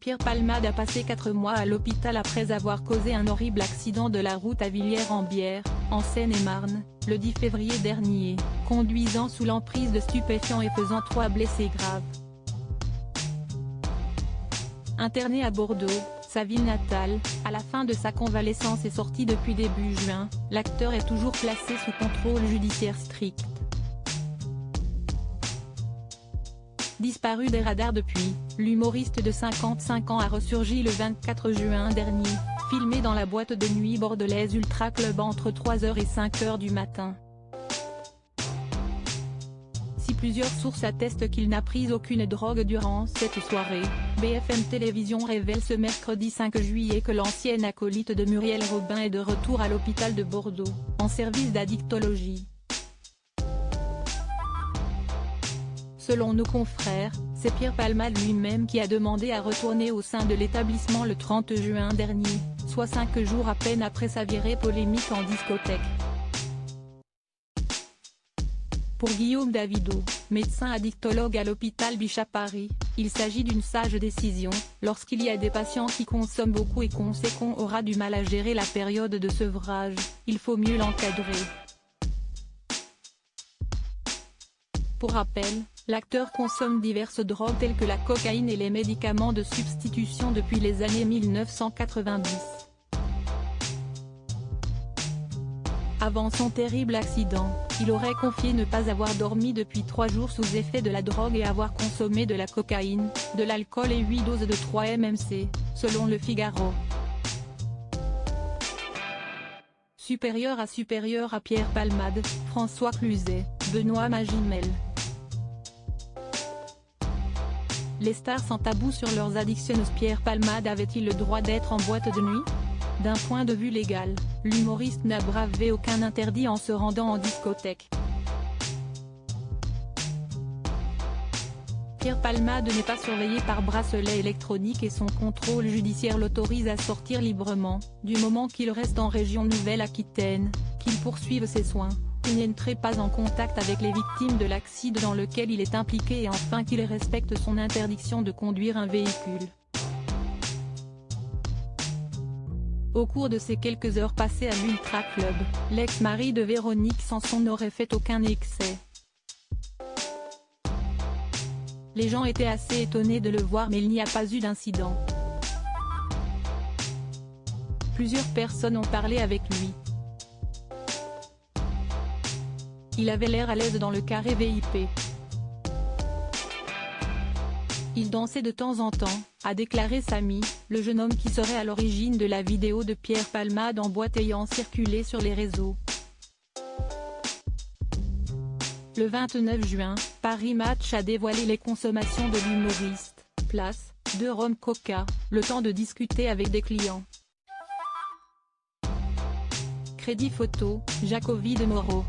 Pierre Palmade a passé 4 mois à l'hôpital après avoir causé un horrible accident de la route à Villiers-en-Bière, en Seine-et-Marne, le 10 février dernier, conduisant sous l'emprise de stupéfiants et faisant 3 blessés graves. Interné à Bordeaux, sa ville natale, à la fin de sa convalescence et sorti depuis début juin, l'acteur est toujours placé sous contrôle judiciaire strict. Disparu des radars depuis, l'humoriste de 55 ans a ressurgi le 24 juin dernier, filmé dans la boîte de nuit bordelaise Ultra Club entre 3h et 5h du matin. Si plusieurs sources attestent qu'il n'a pris aucune drogue durant cette soirée, BFM Télévision révèle ce mercredi 5 juillet que l'ancienne acolyte de Muriel Robin est de retour à l'hôpital de Bordeaux, en service d'addictologie. Selon nos confrères, c'est Pierre Palmade lui-même qui a demandé à retourner au sein de l'établissement le 30 juin dernier, soit 5 jours à peine après sa virée polémique en discothèque. Pour Guillaume Davido, médecin addictologue à l'hôpital Bichat Paris, il s'agit d'une sage décision. Lorsqu'il y a des patients qui consomment beaucoup et qu'on sait qu'on aura du mal à gérer la période de sevrage, il faut mieux l'encadrer. Pour rappel, l'acteur consomme diverses drogues telles que la cocaïne et les médicaments de substitution depuis les années 1990. Avant son terrible accident, il aurait confié ne pas avoir dormi depuis 3 jours sous effet de la drogue et avoir consommé de la cocaïne, de l'alcool et 8 doses de 3 MMC, selon Le Figaro. Supérieur à Pierre Palmade, François Cluzet, Benoît Magimel. Les stars sans tabou sur leurs addictions. Pierre Palmade avait-il le droit d'être en boîte de nuit? D'un point de vue légal, l'humoriste n'a bravé aucun interdit en se rendant en discothèque. Pierre Palmade n'est pas surveillé par bracelet électronique et son contrôle judiciaire l'autorise à sortir librement, du moment qu'il reste en région Nouvelle-Aquitaine, qu'il poursuive ses soins, qu'il n'entre pas en contact avec les victimes de l'accident dans lequel il est impliqué et enfin qu'il respecte son interdiction de conduire un véhicule. Au cours de ces quelques heures passées à l'Ultra Club, l'ex-mari de Véronique Sanson n'aurait fait aucun excès. Les gens étaient assez étonnés de le voir mais il n'y a pas eu d'incident. Plusieurs personnes ont parlé avec lui. Il avait l'air à l'aise dans le carré VIP. Il dansait de temps en temps, a déclaré Samy, le jeune homme qui serait à l'origine de la vidéo de Pierre Palmade en boîte ayant circulé sur les réseaux. Le 29 juin, Paris Match a dévoilé les consommations de l'humoriste, place, 2 rhum coca, le temps de discuter avec des clients. Crédit photo, Jacobi de Moreau.